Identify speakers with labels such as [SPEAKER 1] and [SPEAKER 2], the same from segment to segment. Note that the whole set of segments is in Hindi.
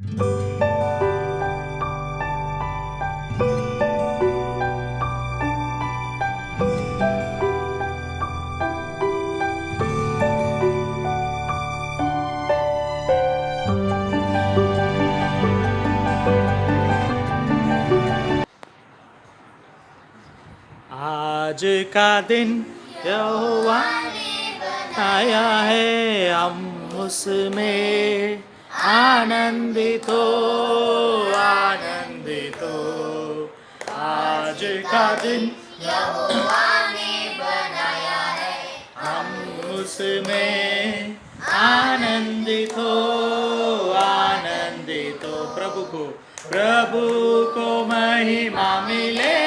[SPEAKER 1] आज का दिन यहोवा ने बनाया है, हम उसमें आनंदित हो, आनंदित हो। आज का दिन
[SPEAKER 2] यहोवा ने बनाया है,
[SPEAKER 1] हम उसमें आनंदित हो, आनंदित हो। प्रभु को महिमा मिले,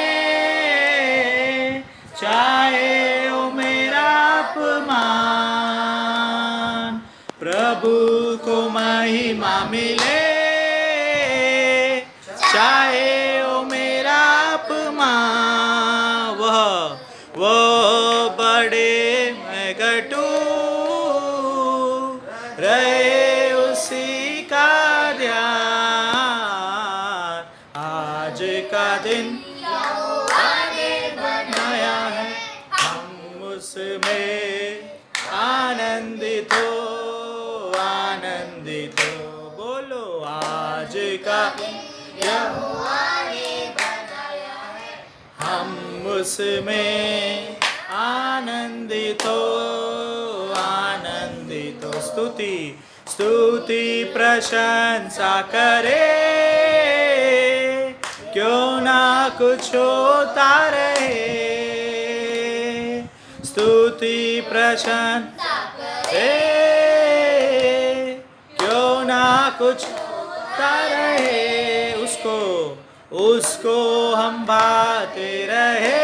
[SPEAKER 1] चाहे ओ मेरा अपमान। प्रभु को महिमा मिले, चाहे ओ मेरा अपमान। वो बड़े मैं घटू, रहे उसी का ध्यान। आज का दिन
[SPEAKER 2] यहोवा ने
[SPEAKER 1] बनाया है, हम उसमें आनंदित हो, आनंदित हो। बोलो आज का
[SPEAKER 2] यहोवा ने बनाया है,
[SPEAKER 1] हम उसमें आनंदित हो, आनंदित हो। स्तुति प्रशंसा करे, क्यों ना कुछ होता रहे। स्तुति प्रशंसा करे, क्यों ना कुछ होता रहे। उसको हम बाते रहे,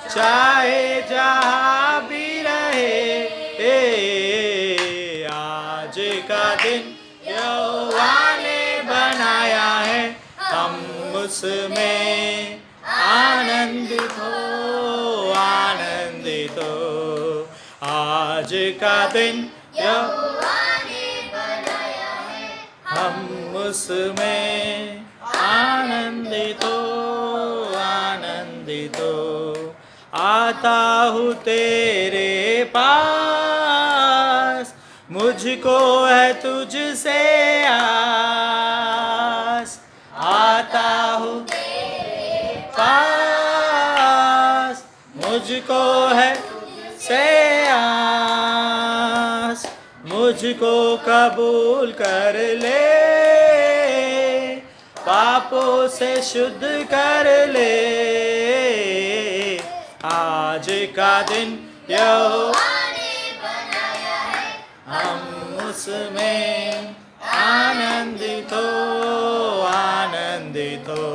[SPEAKER 1] चाहे जहाँ भी रहे। आज का दिन यहोवा ने बनाया है, हम उसमें आनंदित हो, आनंदित हो। आज का दिन
[SPEAKER 2] यहोवा ने बनाया है,
[SPEAKER 1] हम उसमें आनंदित हो, आनंदित हो। आता हूँ तेरे पास, मुझको है तुझसे आस। आता हूँ तेरे पास, मुझको है से आस। मुझको कबूल कर ले, पापों से शुद्ध कर ले। आज का दिन यहोवा
[SPEAKER 2] ने बनाया है,
[SPEAKER 1] हम उसमें आनंदित हो, आनंदित हो।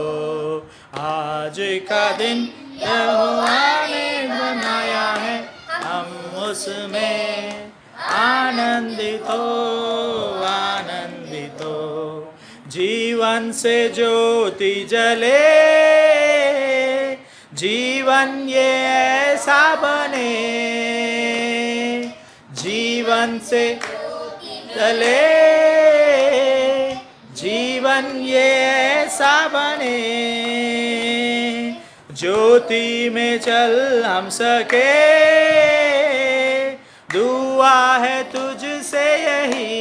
[SPEAKER 1] आज का दिन यहोवा ने बनाया है, हम उसमें आनंदित हो, आनंदित हो। जीवन से ज्योति जले, जीवन ये ऐसा बने। जीवन से जले, जीवन ये ऐसा बने। ज्योति में चल हम सके, दुआ है तुझसे यही।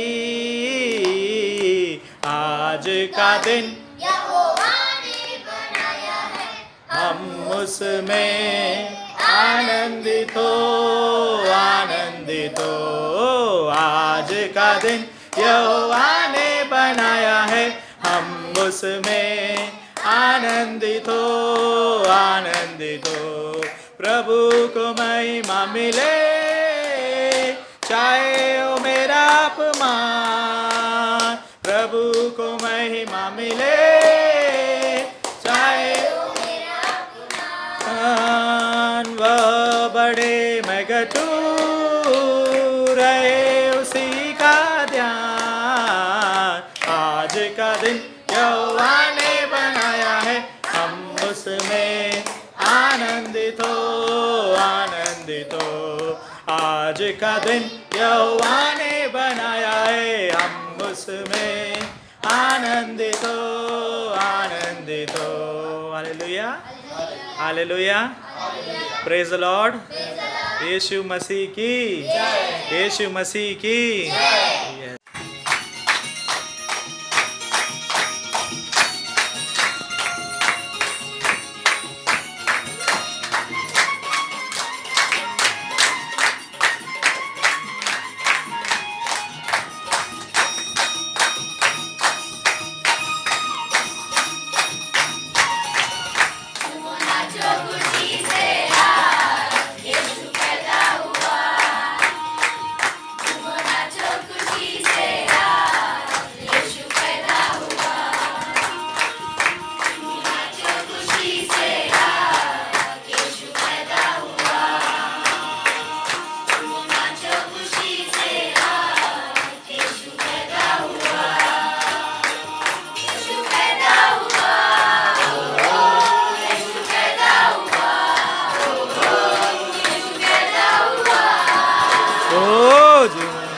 [SPEAKER 1] आज का दिन
[SPEAKER 2] यहोवा ने बनाया है,
[SPEAKER 1] हम उसमें आनंदित हो, आनंदित हो। आज का दिन यहोवा ने बनाया है, हम उसमें आनंदित हो, आनंदित हो। प्रभु को महिमा मिले, चाहे ओ मेरा अपमान। प्रभु को महिमा मिले, चाहे वह बड़े मैं घटू, रहे उसी का ध्यान। आज का दिन यहोवा ने बनाया है, हम उसमें आनंदित हो, आनंदित हो। आज का दिन यहोवा ने बनाया है, हम उसमें आनंदित हो, आनंदित हो। Hallelujah, hallelujah, praise the Lord. यीशु मसीह की, यीशु मसीह की। Yes.
[SPEAKER 2] नाचो खुशी से आज यीशु पैदा हुआ। नाचो खुशी से आज यीशु पैदा हुआ। नाचो खुशी से आज यीशु पैदा हुआ। नाचो खुशी से आज यीशु पैदा हुआ। यीशु पैदा हुआ। यीशु पैदा हुआ। यीशु पैदा हुआ।
[SPEAKER 1] ओ जीवन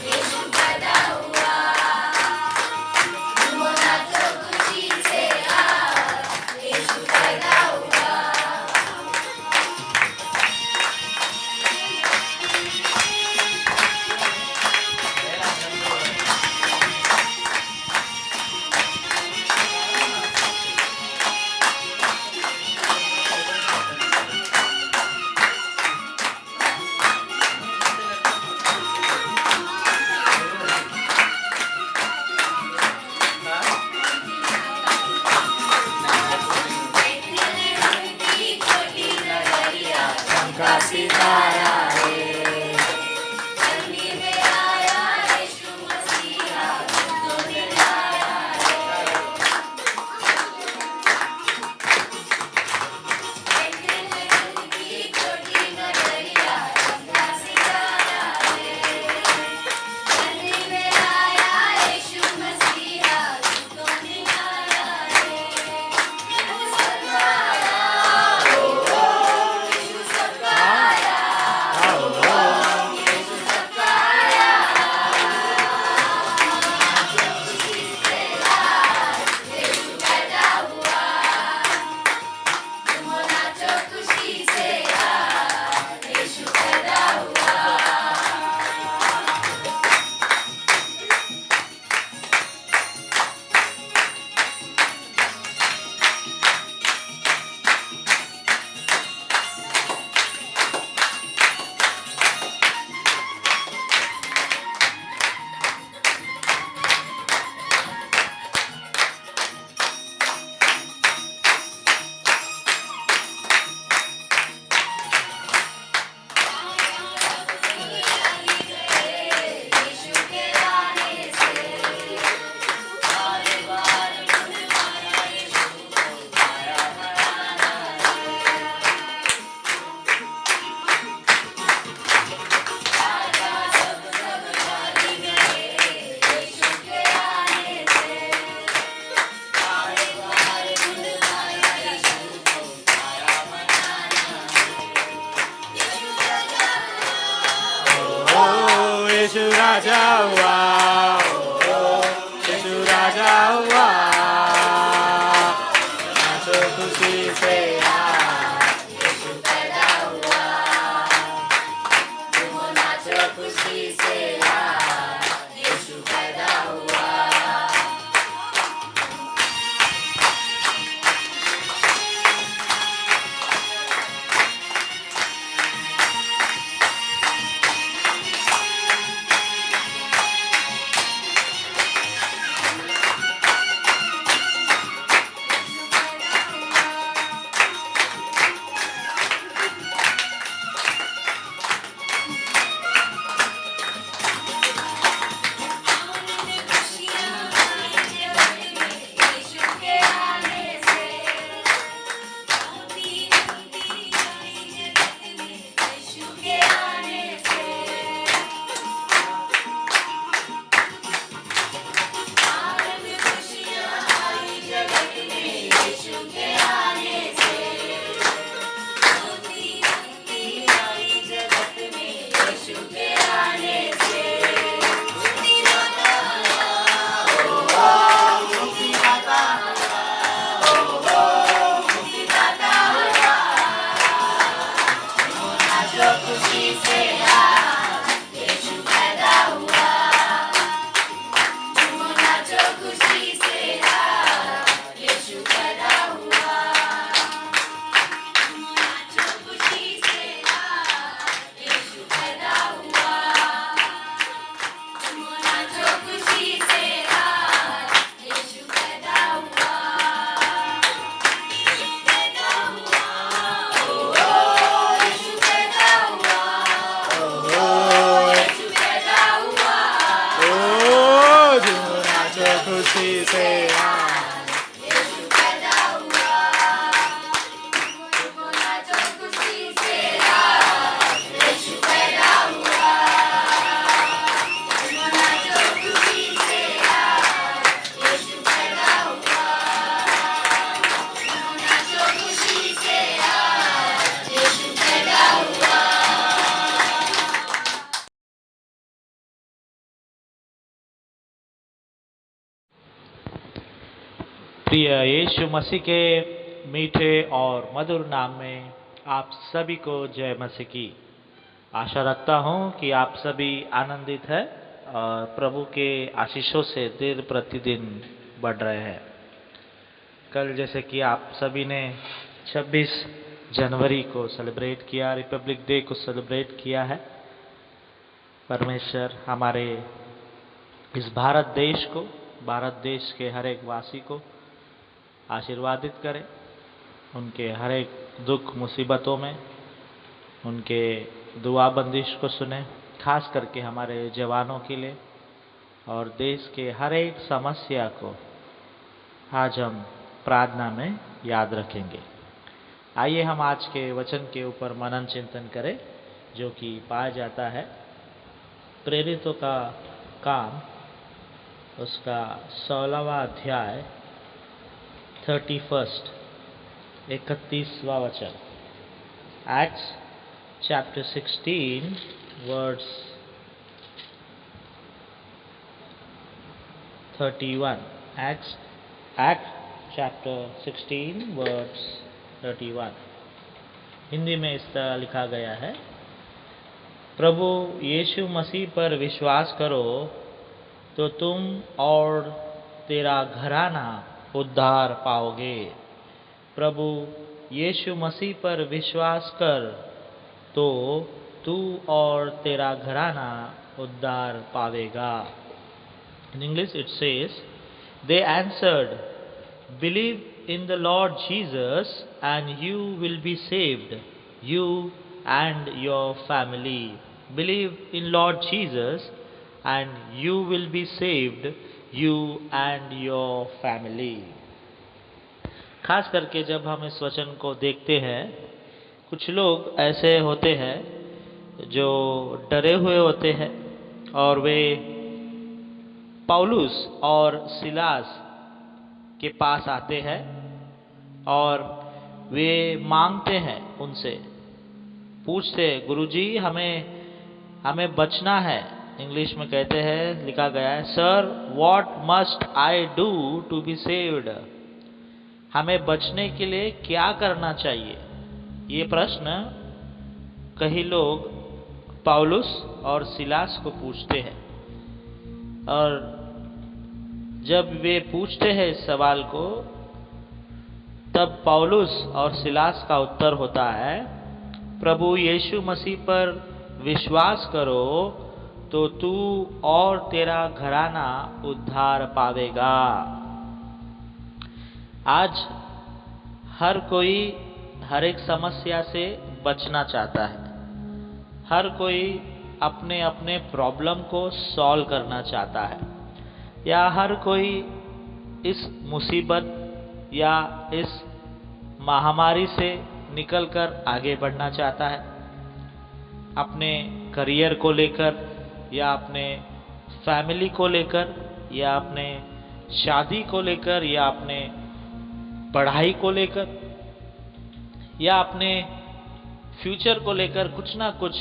[SPEAKER 2] यीशु पैदा हुआ। नाचो खुशी से आज यीशु पैदा हुआ। छोटी नगरिया
[SPEAKER 1] का सितारा
[SPEAKER 2] धरती में आया यीशु मसीहा तो दिलाया की छोटी नगरिया का सितारा धरती में आया यीशु मसीहा तो दिलाया यीशु सबका आया। यीशु सबका आया। यीशु पैदा हुआ। नाचो खुशी से आज यीशु पैदा हुआ। यीशु के आने से बार बार बुलवाया यीशु को पाया बनाना राजा सब जानी गए यीशु के आने से बार बार बुलवाया यीशु को पाया बनाना यीशु राजा
[SPEAKER 1] ओ यीशु राजा हुआ, ओ यीशु राजा हुआ। नाचो खुशी से आज
[SPEAKER 2] यीशु पैदा हुआ। नाचो खुशी से आज यीशु पैदा हुआ।
[SPEAKER 1] प्रिय यीशु मसीह के मीठे और मधुर नाम में आप सभी को जय मसीह की। आशा रखता हूँ कि आप सभी आनंदित हैं और प्रभु के आशीषों से दिन प्रतिदिन बढ़ रहे हैं। कल जैसे कि आप सभी ने 26 जनवरी को सेलिब्रेट किया, रिपब्लिक डे को सेलिब्रेट किया है। परमेश्वर हमारे इस भारत देश को, भारत देश के हर एक वासी को आशीर्वादित करें, उनके हर एक दुख मुसीबतों में उनके दुआ बंदिश को सुने, खास करके हमारे जवानों के लिए और देश के हर एक समस्या को आज हम प्रार्थना में याद रखेंगे। आइए हम आज के वचन के ऊपर मनन चिंतन करें, जो कि पाया जाता है प्रेरितों का काम उसका 16वां अध्याय 31वां वचन। Acts chapter 16 verse 31। Acts chapter 16 verse 31। Hindi में इस तरह लिखा गया है, प्रभु यीशु मसीह पर विश्वास करो तो तुम और तेरा घराना उद्धार पाओगे। प्रभु यीशु मसीह पर विश्वास कर तो तू और तेरा घराना उद्धार पावेगा। In English it says, they answered, believe in the Lord Jesus and you will be saved, you and your family. Believe in Lord Jesus and you will be saved, you and your family। खास करके जब हम इस वचन को देखते हैं, कुछ लोग ऐसे होते हैं जो डरे हुए होते हैं और वे पौलुस और सिलास के पास आते हैं और वे मांगते हैं, उनसे पूछते हैं, गुरुजी हमें बचना है। इंग्लिश में कहते हैं, लिखा गया है, sir what must I do to be saved. हमें बचने के लिए क्या करना चाहिए? ये प्रश्न कई लोग पौलुस और सिलास को पूछते हैं। और जब वे पूछते हैं इस सवाल को, तब पौलुस और सिलास का उत्तर होता है, प्रभु यीशु मसीह पर विश्वास करो तो तू और तेरा घराना उद्धार पावेगा। आज हर कोई हर एक समस्या से बचना चाहता है। हर कोई अपने अपने प्रॉब्लम को सॉल्व करना चाहता है, या हर कोई इस मुसीबत या इस महामारी से निकलकर आगे बढ़ना चाहता है। अपने करियर को लेकर, या अपने फैमिली को लेकर, या अपने शादी को लेकर, या अपने पढ़ाई को लेकर, या अपने फ्यूचर को लेकर कुछ ना कुछ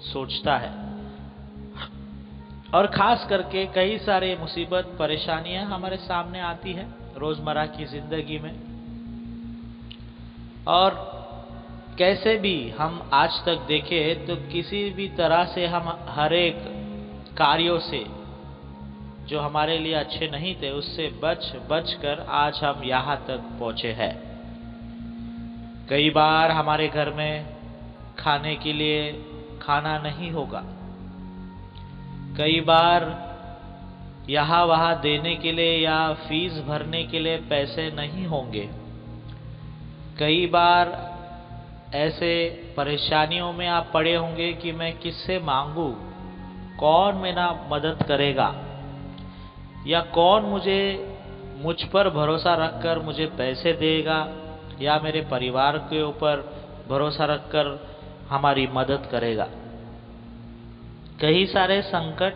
[SPEAKER 1] सोचता है। और खास करके कई सारे मुसीबत परेशानियां हमारे सामने आती है रोजमर्रा की जिंदगी में। और कैसे भी हम आज तक देखें तो किसी भी तरह से हम हर एक कार्यों से जो हमारे लिए अच्छे नहीं थे, उससे बच कर आज हम यहाँ तक पहुँचे हैं। कई बार हमारे घर में खाने के लिए खाना नहीं होगा। कई बार यहाँ वहाँ देने के लिए या फीस भरने के लिए पैसे नहीं होंगे। कई बार ऐसे परेशानियों में आप पड़े होंगे कि मैं किससे मांगू, कौन मेरा मदद करेगा, या कौन मुझ पर भरोसा रखकर मुझे पैसे देगा, या मेरे परिवार के ऊपर भरोसा रखकर हमारी मदद करेगा। कई सारे संकट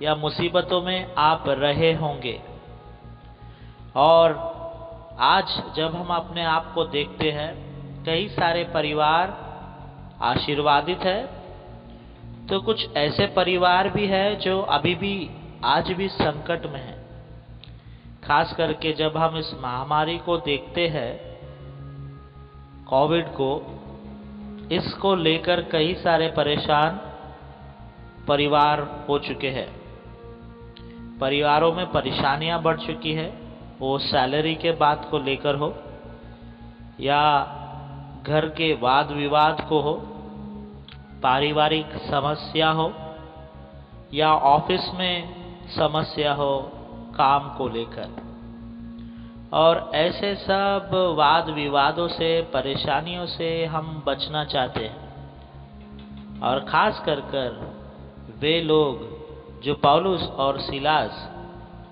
[SPEAKER 1] या मुसीबतों में आप रहे होंगे। और आज जब हम अपने आप को देखते हैं, कई सारे परिवार आशीर्वादित है, तो कुछ ऐसे परिवार भी है जो अभी भी आज भी संकट में है। खास करके जब हम इस महामारी को देखते हैं, कोविड को, इसको लेकर कई सारे परेशान परिवार हो चुके हैं। परिवारों में परेशानियां बढ़ चुकी है, वो सैलरी के बात को लेकर हो या घर के वाद विवाद को हो, पारिवारिक समस्या हो या ऑफिस में समस्या हो काम को लेकर। और ऐसे सब वाद विवादों से, परेशानियों से हम बचना चाहते हैं। और खास कर वे लोग जो पौलुस और सिलास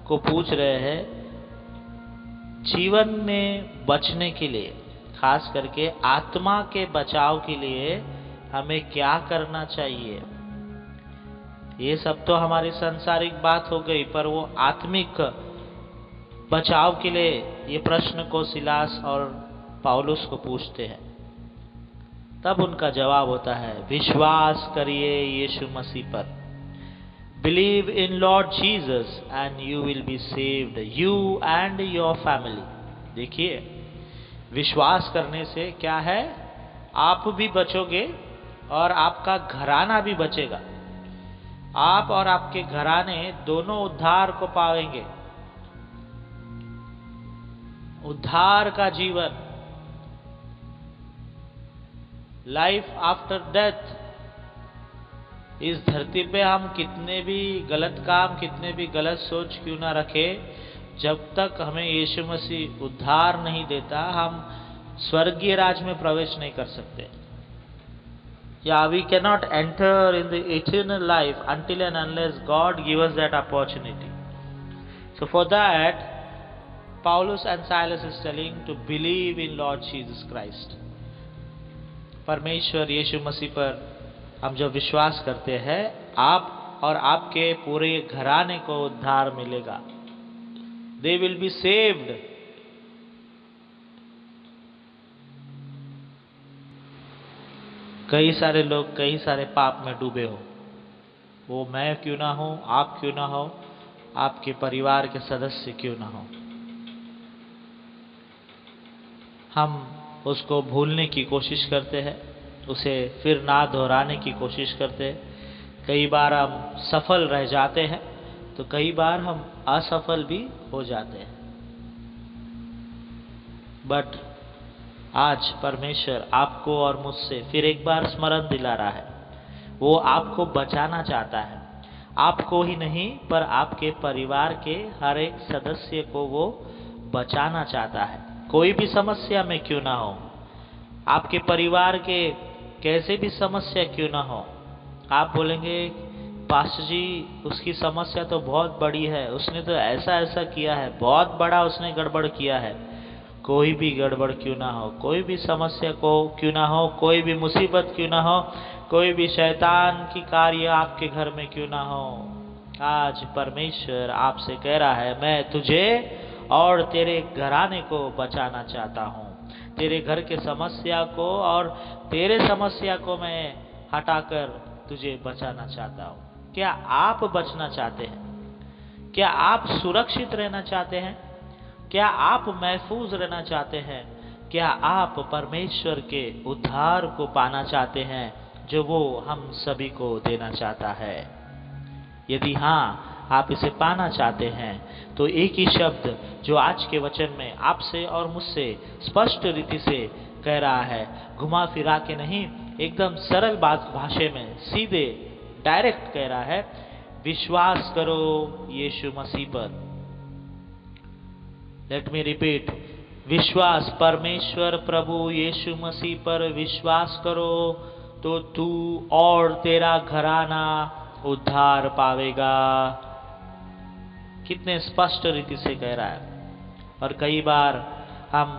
[SPEAKER 1] को पूछ रहे हैं, जीवन में बचने के लिए, खास करके आत्मा के बचाव के लिए हमें क्या करना चाहिए। ये सब तो हमारी सांसारिक बात हो गई, पर वो आत्मिक बचाव के लिए ये प्रश्न को सिलास और पौलुस को पूछते हैं। तब उनका जवाब होता है, विश्वास करिए यीशु मसीह पर। Believe in Lord Jesus and you will be saved, you and your family. देखिए, विश्वास करने से क्या है, आप भी बचोगे और आपका घराना भी बचेगा। आप और आपके घराने दोनों उद्धार को पाएंगे। उद्धार का जीवन, लाइफ आफ्टर डेथ। इस धरती पे हम कितने भी गलत काम, कितने भी गलत सोच क्यों ना रखें, जब तक हमें यीशु मसीह उद्धार नहीं देता, हम स्वर्गीय राज में प्रवेश नहीं कर सकते। या we can not enter in the eternal life until and unless God give us that opportunity. So for that, Paulus and Silas is telling to believe in Lord Jesus Christ. परमेश्वर यीशु मसीह पर हम जब विश्वास करते हैं, आप और आपके पूरे घराने को उद्धार मिलेगा। They will be saved. कई सारे लोग कई सारे पाप में डूबे हो, वो मैं क्यों ना हो, आप क्यों ना हो, आपके परिवार के सदस्य क्यों ना हो, हम उसको भूलने की कोशिश करते हैं, उसे फिर ना दोहराने की कोशिश करते हैं। कई बार हम सफल रह जाते हैं, तो कई बार हम असफल भी हो जाते हैं। बट आज परमेश्वर आपको और मुझसे फिर एक बार स्मरण दिला रहा है, वो आपको बचाना चाहता है। आपको ही नहीं, पर आपके परिवार के हर एक सदस्य को वो बचाना चाहता है। कोई भी समस्या में क्यों ना हो, आपके परिवार के कैसे भी समस्या क्यों ना हो। आप बोलेंगे, पास्टर जी उसकी समस्या तो बहुत बड़ी है, उसने तो ऐसा ऐसा किया है, बहुत बड़ा उसने गड़बड़ किया है। कोई भी गड़बड़ क्यों ना हो, कोई भी समस्या को क्यों ना हो, कोई भी मुसीबत क्यों ना हो, कोई भी शैतान की कार्य आपके घर में क्यों ना हो, आज परमेश्वर आपसे कह रहा है, मैं तुझे और तेरे घराने को बचाना चाहता हूँ। तेरे घर के समस्या को और तेरे समस्या को मैं हटाकर तुझे बचाना चाहता हूँ। क्या आप बचना चाहते हैं? क्या आप सुरक्षित रहना चाहते हैं? क्या आप महफूज रहना चाहते हैं? क्या आप परमेश्वर के उद्धार को पाना चाहते हैं, जो वो हम सभी को देना चाहता है? यदि हाँ, आप इसे पाना चाहते हैं, तो एक ही शब्द जो आज के वचन में आपसे और मुझसे स्पष्ट रीति से कह रहा है, घुमा फिरा के नहीं, एकदम सरल बात भाषा में सीधे डायरेक्ट कह रहा है, विश्वास करो यीशु मसीह पर। लेट मी रिपीट, विश्वास, परमेश्वर प्रभु यीशु मसीह पर विश्वास करो, तो तू और तेरा घराना उद्धार पावेगा। कितने स्पष्ट रीति से कह रहा है। और कई बार हम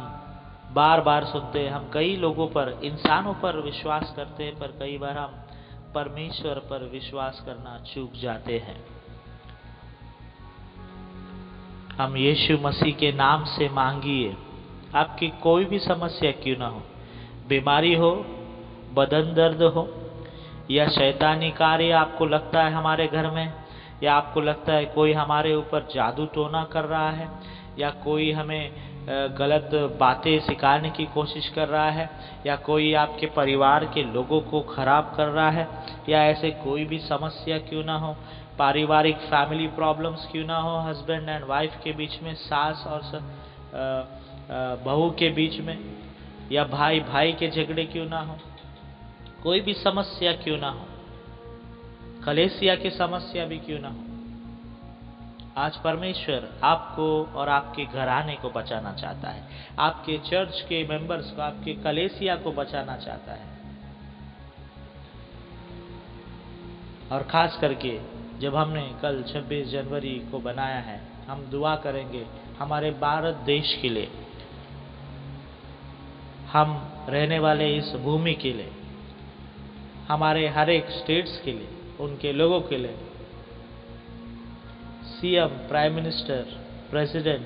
[SPEAKER 1] बार बार सुनते हैं, हम कई लोगों पर, इंसानों पर विश्वास करते हैं, पर कई बार हम परमेश्वर पर विश्वास करना चूक जाते हैं। हम यीशु मसीह के नाम से मांगिए, आपकी कोई भी समस्या क्यों ना हो, बीमारी हो, बदन दर्द हो, या शैतानी कार्य आपको लगता है हमारे घर में, या आपको लगता है कोई हमारे ऊपर जादू टोना कर रहा है, या कोई हमें गलत बातें सिखाने की कोशिश कर रहा है, या कोई आपके परिवार के लोगों को खराब कर रहा है, या ऐसे कोई भी समस्या क्यों ना हो, पारिवारिक फैमिली प्रॉब्लम्स क्यों ना हो, हस्बैंड एंड वाइफ के बीच में, सास और बहू के बीच में, या भाई भाई के झगड़े क्यों ना हो, कोई भी समस्या क्यों ना हो, कलेसिया की समस्या भी क्यों ना हो, आज परमेश्वर आपको और आपके घराने को बचाना चाहता है, आपके चर्च के मेंबर्स को, आपके कलेसिया को बचाना चाहता है। और खास करके जब हमने कल 26 जनवरी को बनाया है, हम दुआ करेंगे हमारे भारत देश के लिए, हम रहने वाले इस भूमि के लिए, हमारे हर एक स्टेट्स के लिए, उनके लोगों के लिए, सीएम, प्राइम मिनिस्टर, प्रेसिडेंट,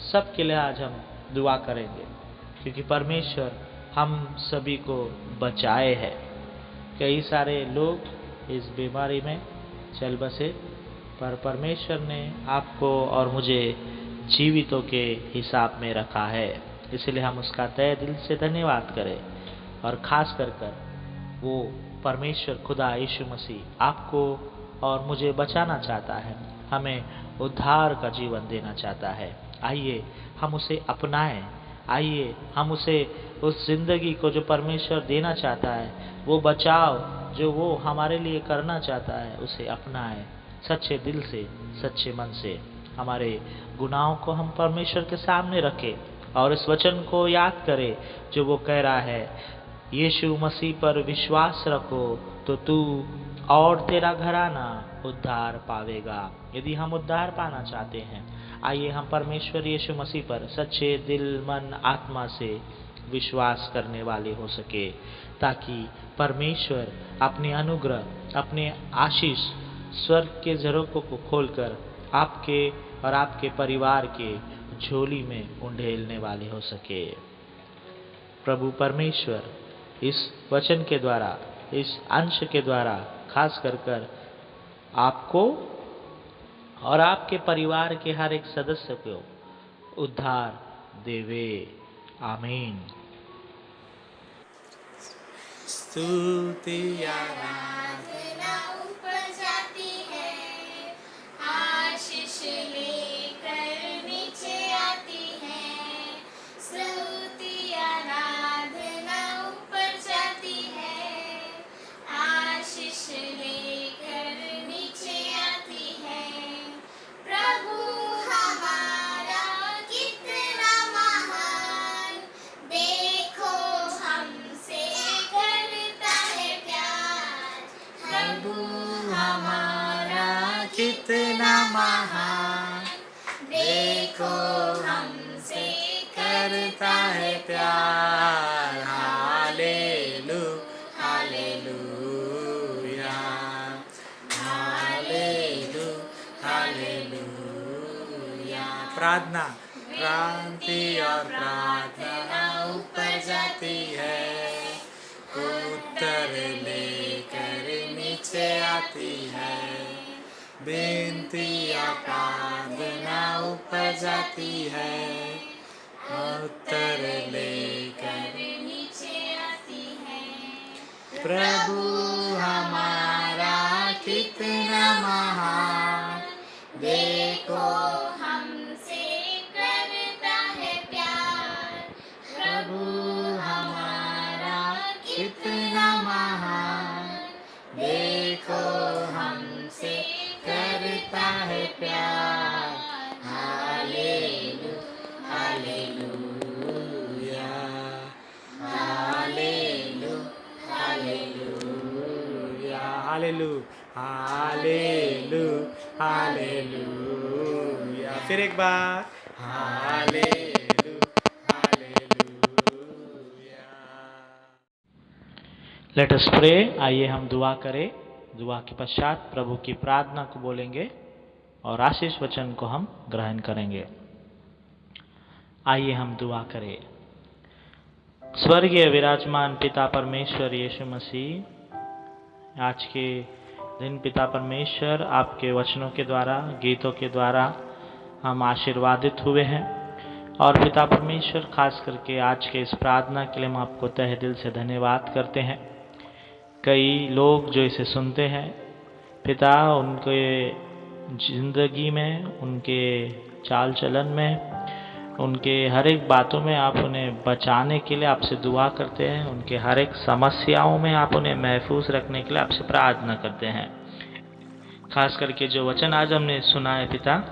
[SPEAKER 1] सब के लिए आज हम दुआ करेंगे, क्योंकि परमेश्वर हम सभी को बचाए है। कई सारे लोग इस बीमारी में चल बसे, पर परमेश्वर ने आपको और मुझे जीवितों के हिसाब में रखा है, इसलिए हम उसका तहे दिल से धन्यवाद करें। और खास कर वो परमेश्वर खुदा यीशु मसीह आपको और मुझे बचाना चाहता है, हमें उद्धार का जीवन देना चाहता है। आइए हम उसे अपनाएं, आइए हम उसे उस जिंदगी को जो परमेश्वर देना चाहता है, वो बचाव जो वो हमारे लिए करना चाहता है, उसे अपनाएं सच्चे दिल से, सच्चे मन से। हमारे गुनाहों को हम परमेश्वर के सामने रखें और इस वचन को याद करें जो वो कह रहा है, यीशु मसीह पर विश्वास रखो तो तू और तेरा घराना उद्धार पावेगा। यदि हम उद्धार पाना चाहते हैं, आइए हम परमेश्वर यीशु मसीह पर सच्चे दिल, मन, आत्मा से विश्वास करने वाले हो सके, ताकि परमेश्वर अपने अनुग्रह, अपने आशीष स्वर्ग के झरोखों को खोलकर आपके और आपके परिवार के झोली में उंडेलने वाले हो सके। प्रभु परमेश्वर इस वचन के द्वारा, इस अंश के द्वारा खास कर आपको और आपके परिवार के हर एक सदस्य को उद्धार देवे। आमीन।
[SPEAKER 3] स्तुति
[SPEAKER 2] आराधना ऊपर जाती है, आशीष लेकर नीचे आती है। स्तुति आराधना ऊपर जाती है, आशीष लेकर नीचे आती है। प्रभु हमारा कितना महान, देखो हमसे करता है प्यार। प्रभु
[SPEAKER 3] हमारा कितना महान,
[SPEAKER 2] देखो हमसे
[SPEAKER 3] करता है प्यार। हालेलू हालेलूया, हालेलू हालेलूया। प्रार्थना, क्रांति और प्रार्थना ऊपर जाती है, उत्तर लेकर नीचे आती है। विनती या प्रार्थना ऊपर जाती है, उत्तर लेकर
[SPEAKER 2] नीचे आती है।
[SPEAKER 3] प्रभु हमारा कितना महान, देखो
[SPEAKER 2] हमसे करता है प्यार।
[SPEAKER 3] प्रभु हमारा कितना महान, देखो हमसे करता है प्यार। हालेलू हालेलूया, हालेलू हालेलूया, हालेलू हालेलू हालेलूया। फिर एक बार, हालेलू हालेलूया।
[SPEAKER 1] Let us pray. आइए हम दुआ करें। दुआ के पश्चात प्रभु की प्रार्थना को बोलेंगे और आशीष वचन को हम ग्रहण करेंगे। आइए हम दुआ करें। स्वर्गीय विराजमान पिता परमेश्वर यीशु मसीह, आज के दिन पिता परमेश्वर आपके वचनों के द्वारा, गीतों के द्वारा हम आशीर्वादित हुए हैं। और पिता परमेश्वर, खास करके आज के इस प्रार्थना के लिए हम आपको तहे दिल से धन्यवाद करते हैं। कई लोग जो इसे सुनते हैं पिता, उनके जिंदगी में, उनके चाल चलन में, उनके हर एक बातों में आप उन्हें बचाने के लिए आपसे दुआ करते हैं। उनके हर एक समस्याओं में आप उन्हें महफूज रखने के लिए आपसे प्रार्थना करते हैं। खास करके जो वचन आज हमने सुना है पिता,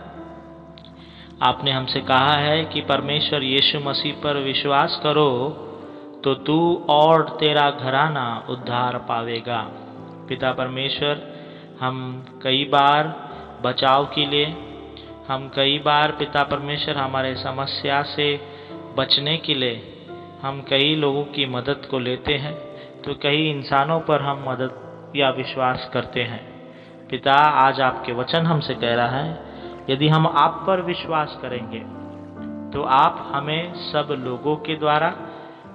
[SPEAKER 1] आपने हमसे कहा है कि परमेश्वर यीशु मसीह पर विश्वास करो तो तू और तेरा घराना उद्धार पावेगा। पिता परमेश्वर, हम कई बार बचाव के लिए, हम कई बार पिता परमेश्वर हमारे समस्या से बचने के लिए हम कई लोगों की मदद को लेते हैं, तो कई इंसानों पर हम मदद या विश्वास करते हैं। पिता, आज आपके वचन हमसे कह रहा है, यदि हम आप पर विश्वास करेंगे तो आप हमें सब लोगों के द्वारा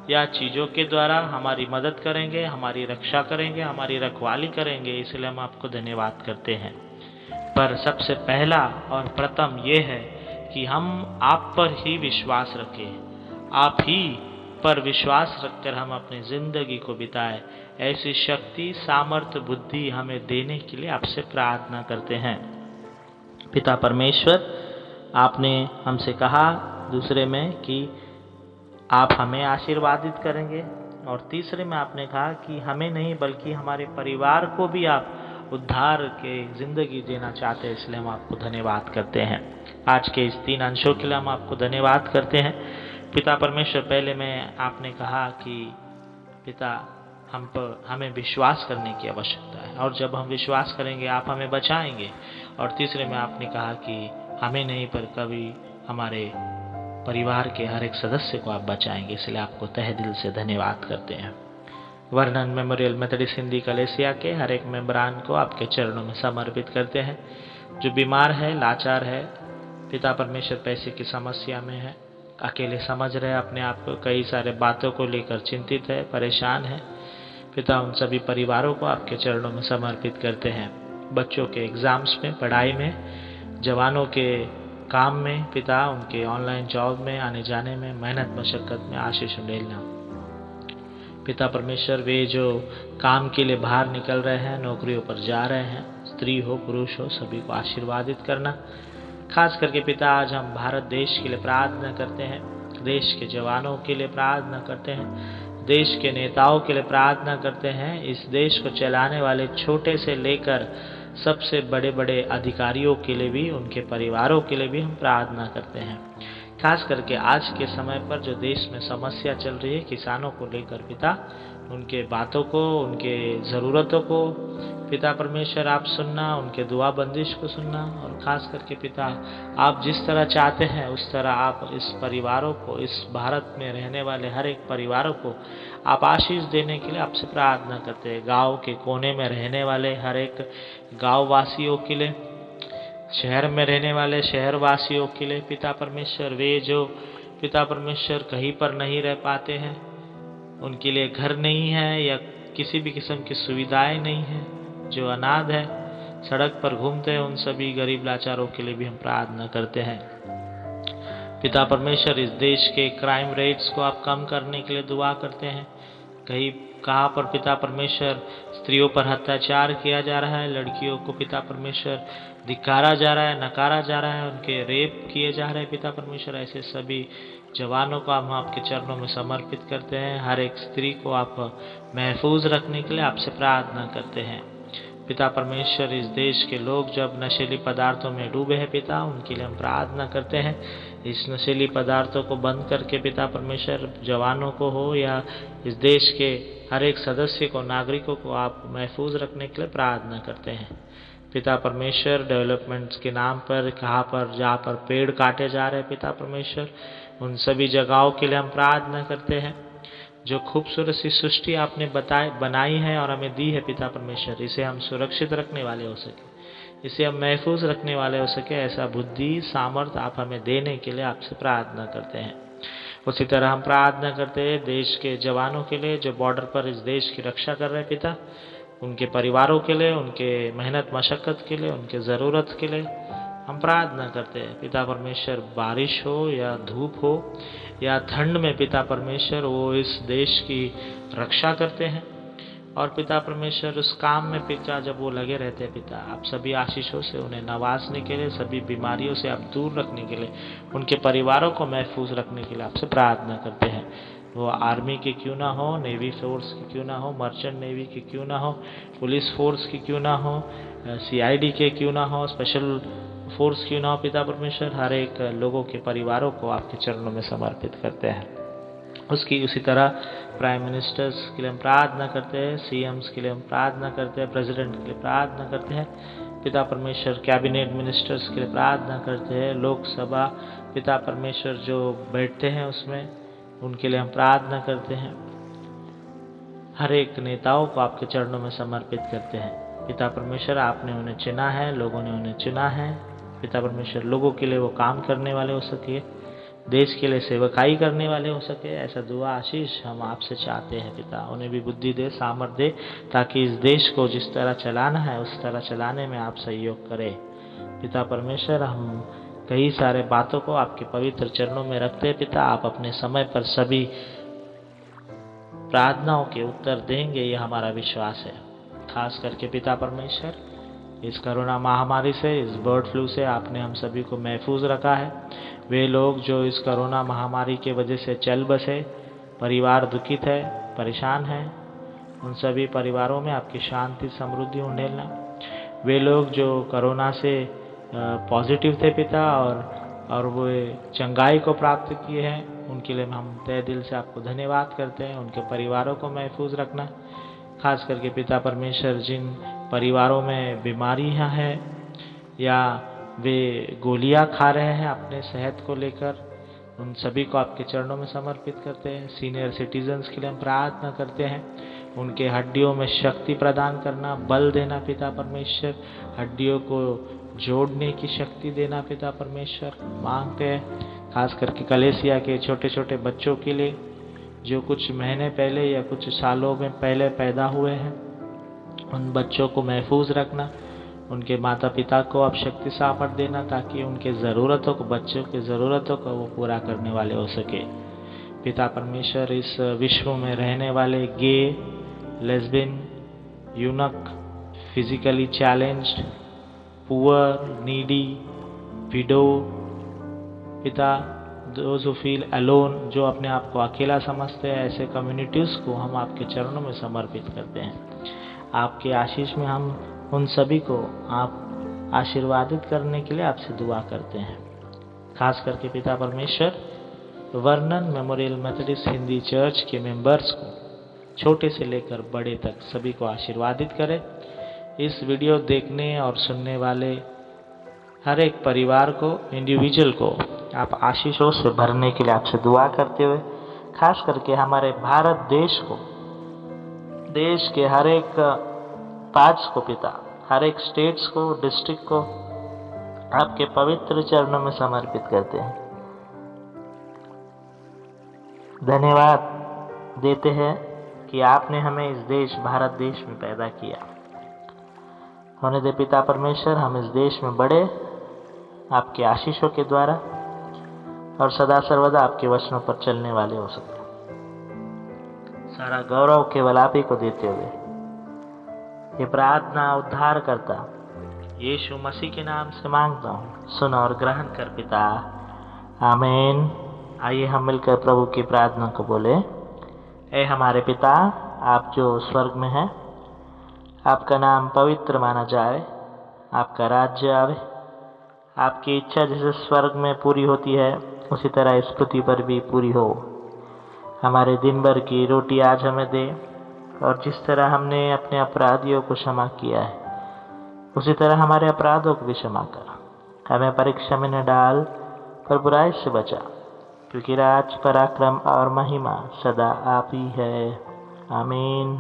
[SPEAKER 1] या चीज़ों के द्वारा हमारी मदद करेंगे, हमारी रक्षा करेंगे, हमारी रखवाली करेंगे। इसलिए हम आपको धन्यवाद करते हैं। पर सबसे पहला और प्रथम ये है कि हम आप पर ही विश्वास रखें, आप ही पर विश्वास रखकर हम अपनी ज़िंदगी को बिताएं। ऐसी शक्ति, सामर्थ्य, बुद्धि हमें देने के लिए आपसे प्रार्थना करते हैं। पिता परमेश्वर, आपने हमसे कहा दूसरे में कि आप हमें आशीर्वादित करेंगे, और तीसरे में आपने कहा कि हमें नहीं बल्कि हमारे परिवार को भी आप उद्धार के ज़िंदगी देना चाहते हैं। इसलिए हम आपको धन्यवाद करते हैं। आज के इस 3 अंशों के लिए हम आपको धन्यवाद करते हैं। पिता परमेश्वर, पहले में आपने कहा कि पिता हमें विश्वास करने की आवश्यकता है, और जब हम विश्वास करेंगे आप हमें बचाएंगे। और तीसरे में आपने कहा कि हमें नहीं पर कभी हमारे परिवार के हर एक सदस्य को आप बचाएंगे। इसलिए आपको तहे दिल से धन्यवाद करते हैं। वर्णन मेमोरियल मेथोडिस्ट हिंदी कलेसिया के हर एक मेंबरान को आपके चरणों में समर्पित करते हैं। जो बीमार है, लाचार है, पिता परमेश्वर पैसे की समस्या में है, अकेले समझ रहे अपने आप को, कई सारे बातों को लेकर चिंतित है, परेशान है, पिता उन सभी परिवारों को आपके चरणों में समर्पित करते हैं। बच्चों के एग्ज़ाम्स में, पढ़ाई में, जवानों के काम में, पिता उनके ऑनलाइन जॉब में, आने जाने में, मेहनत मशक्क़त में आशीष मिलना। पिता परमेश्वर, वे जो काम के लिए बाहर निकल रहे हैं, नौकरियों पर जा रहे हैं, स्त्री हो पुरुष हो, सभी को आशीर्वादित करना। खास करके पिता, आज हम भारत देश के लिए प्रार्थना करते हैं, देश के जवानों के लिए प्रार्थना करते हैं, देश के नेताओं के लिए प्रार्थना करते हैं, इस देश को चलाने वाले छोटे से लेकर सबसे बड़े बड़े अधिकारियों के लिए भी, उनके परिवारों के लिए भी हम प्रार्थना करते हैं। खास करके आज के समय पर जो देश में समस्या चल रही है किसानों को लेकर, पिता उनके बातों को, उनके ज़रूरतों को पिता परमेश्वर आप सुनना, उनके दुआ बंदिश को सुनना। और ख़ास करके पिता, आप जिस तरह चाहते हैं उस तरह आप इस परिवारों को, इस भारत में रहने वाले हर एक परिवारों को आप आशीष देने के लिए आपसे प्रार्थना करते हैं। गाँव के कोने में रहने वाले हर एक गाँव वासियों के लिए, शहर में रहने वाले शहर वासियों के लिए पिता परमेश्वर, वे जो पिता परमेश्वर कहीं पर नहीं रह पाते हैं, उनके लिए घर नहीं है या किसी भी किस्म की सुविधाएं नहीं हैं, जो अनाथ है, सड़क पर घूमते हैं, उन सभी गरीब लाचारों के लिए भी हम प्रार्थना करते हैं। पिता परमेश्वर, इस देश के क्राइम रेट्स को आप कम करने के लिए दुआ करते हैं। कहाँ पर पिता परमेश्वर स्त्रियों पर अत्याचार किया जा रहा है, लड़कियों को पिता परमेश्वर धिक्कारा जा रहा है, नकारा जा रहा है, उनके रेप किए जा रहे हैं। पिता परमेश्वर, ऐसे सभी जवानों को हम आपके चरणों में समर्पित करते हैं। हर एक स्त्री को आप महफूज रखने के लिए आपसे प्रार्थना करते हैं। पिता परमेश्वर, इस देश के लोग जब नशीली पदार्थों में डूबे हैं पिता, उनके लिए हम प्रार्थना करते हैं। इस नशीली पदार्थों को बंद करके पिता परमेश्वर, जवानों को हो या इस देश के हर एक सदस्य को, नागरिकों को आप महफूज रखने के लिए प्रार्थना करते हैं। पिता परमेश्वर, डेवलपमेंट्स के नाम पर कहाँ पर जहाँ पर पेड़ काटे जा रहे हैं पिता परमेश्वर, उन सभी जगहों के लिए हम प्रार्थना करते हैं। जो खूबसूरत सी सृष्टि आपने बनाई है और हमें दी है पिता परमेश्वर, इसे हम सुरक्षित रखने वाले हो सके, इसे हम महफूज रखने वाले हो सके, ऐसा बुद्धि सामर्थ्य आप हमें देने के लिए आपसे प्रार्थना करते हैं। उसी तरह हम प्रार्थना करते हैं देश के जवानों के लिए जो बॉर्डर पर इस देश की रक्षा कर रहे हैं पिता, उनके परिवारों के लिए, उनके मेहनत मशक्क़त के लिए, उनके ज़रूरत के लिए, हम प्रार्थना करते हैं पिता परमेश्वर, बारिश हो या धूप हो या ठंड में पिता परमेश्वर वो इस देश की रक्षा करते हैं। और पिता परमेश्वर उस काम में पिता जब वो लगे रहते हैं पिता, आप सभी आशीषों से उन्हें नवाजने के लिए, सभी बीमारियों से आप दूर रखने के लिए, उनके परिवारों को महफूज रखने के लिए आपसे प्रार्थना करते हैं। वो आर्मी के क्यों ना हो, नेवी फोर्स की क्यों ना हो, मर्चेंट नेवी की क्यों ना हो, पुलिस फोर्स की क्यों ना हो, CID के क्यों ना हो, स्पेशल फोर्स क्यों ना हो, पिता परमेश्वर हर एक लोगों के परिवारों को आपके चरणों में समर्पित करते हैं। उसी तरह प्राइम मिनिस्टर्स के लिए हम प्रार्थना करते हैं, CMs के लिए हम प्रार्थना करते हैं, प्रेसिडेंट के लिए प्रार्थना करते हैं पिता परमेश्वर, कैबिनेट मिनिस्टर्स के लिए प्रार्थना करते हैं, लोकसभा पिता परमेश्वर जो बैठते हैं उसमें, उनके लिए हम प्रार्थना करते हैं। हर एक नेताओं को आपके चरणों में समर्पित करते हैं पिता परमेश्वर। आपने उन्हें चुना है, लोगों ने उन्हें चुना है पिता परमेश्वर, लोगों के लिए वो काम करने वाले हो सके, देश के लिए सेवकाई करने वाले हो सके, ऐसा दुआ आशीष हम आपसे चाहते हैं पिता। उन्हें भी बुद्धि दे, सामर्थ्य दे, ताकि इस देश को जिस तरह चलाना है उस तरह चलाने में आप सहयोग करें पिता परमेश्वर। हम कई सारे बातों को आपके पवित्र चरणों में रखते हैं पिता। आप अपने समय पर सभी प्रार्थनाओं के उत्तर देंगे, ये हमारा विश्वास है। खास करके पिता परमेश्वर, इस कोरोना महामारी से, इस बर्ड फ्लू से आपने हम सभी को महफूज रखा है। वे लोग जो इस कोरोना महामारी के वजह से चल बसे, परिवार दुखित है, परेशान है, उन सभी परिवारों में आपकी शांति समृद्धि उंडेलना। वे लोग जो कोरोना से पॉजिटिव थे पिता और वो चंगाई को प्राप्त किए हैं, उनके लिए हम तहे दिल से आपको धन्यवाद करते हैं। उनके परिवारों को महफूज रखना। खास करके पिता परमेश्वर, जिन परिवारों में बीमारियां हैं या वे गोलियां खा रहे हैं अपने सेहत को लेकर, उन सभी को आपके चरणों में समर्पित करते हैं। सीनियर सिटीजन्स के लिए हम प्रार्थना करते हैं, उनके हड्डियों में शक्ति प्रदान करना, बल देना पिता परमेश्वर, हड्डियों को जोड़ने की शक्ति देना पिता परमेश्वर मांगते हैं। खास करके कलेसिया के छोटे छोटे बच्चों के लिए जो कुछ महीने पहले या कुछ सालों में पहले पैदा हुए हैं, उन बच्चों को महफूज रखना। उनके माता पिता को आप शक्ति सामर्थ्य देना, ताकि उनके ज़रूरतों को, बच्चों की ज़रूरतों को वो पूरा करने वाले हो सके पिता परमेश्वर। इस विश्व में रहने वाले gay, lesbian, eunuch, physically challenged, poor, needy, widow पिता, दोज हु फील अलोन, जो अपने आप को अकेला समझते हैं, ऐसे कम्युनिटीज़ को हम आपके चरणों में समर्पित करते हैं। आपके आशीष में हम उन सभी को आप आशीर्वादित करने के लिए आपसे दुआ करते हैं। खास करके पिता परमेश्वर, वर्णन मेमोरियल मेथोडिस्ट हिंदी चर्च के मेंबर्स को, छोटे से लेकर बड़े तक सभी को आशीर्वादित करें। इस वीडियो देखने और सुनने वाले हर एक परिवार को, इंडिविजुअल को आप आशीषों से भरने के लिए आपसे दुआ करते हुए, खास करके हमारे भारत देश को, देश के हर एक पार्ट्स को पिता, हर एक स्टेट्स को, डिस्ट्रिक्ट को आपके पवित्र चरणों में समर्पित करते हैं। धन्यवाद देते हैं कि आपने हमें इस देश, भारत देश में पैदा किया। होने दे पिता परमेश्वर, हम इस देश में बढ़े आपके आशीषों के द्वारा और सदा सर्वदा आपके वचनों पर चलने वाले हो सके। सारा गौरव केवल आप ही को देते हुए ये प्रार्थना उद्धार करता यीशु मसीह के नाम से मांगता हूँ, सुन और ग्रहण कर पिता, आमीन। आइए हम मिलकर प्रभु की प्रार्थना को बोले। ऐ हमारे पिता, आप जो स्वर्ग में हैं, आपका नाम पवित्र माना जाए, आपका राज्य आवे, आपकी इच्छा जैसे स्वर्ग में पूरी होती है उसी तरह इस पृथ्वी पर भी पूरी हो। हमारे दिन भर की रोटी आज हमें दे, और जिस तरह हमने अपने अपराधियों को क्षमा किया है उसी तरह हमारे अपराधों को भी क्षमा कर। हमें परीक्षा में न डाल, पर बुराई से बचा, क्योंकि राज, पराक्रम और महिमा सदा आप ही है, आमीन।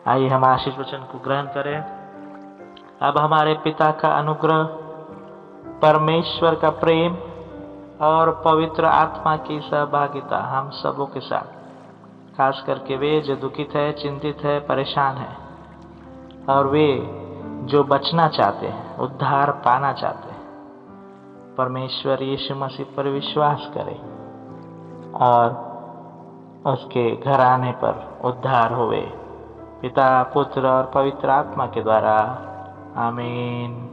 [SPEAKER 1] आइए हम आशीष वचन को ग्रहण करें। अब हमारे पिता का अनुग्रह, परमेश्वर का प्रेम और पवित्र आत्मा की सहभागिता हम सबों के साथ, खास करके वे जो दुखित है, चिंतित है, परेशान है, और वे जो बचना चाहते हैं, उद्धार पाना चाहते हैं, परमेश्वर यीशु मसीह पर विश्वास करे और उसके घर आने पर उद्धार होवे। पिता, पुत्र और पवित्र आत्मा के द्वारा। आमीन।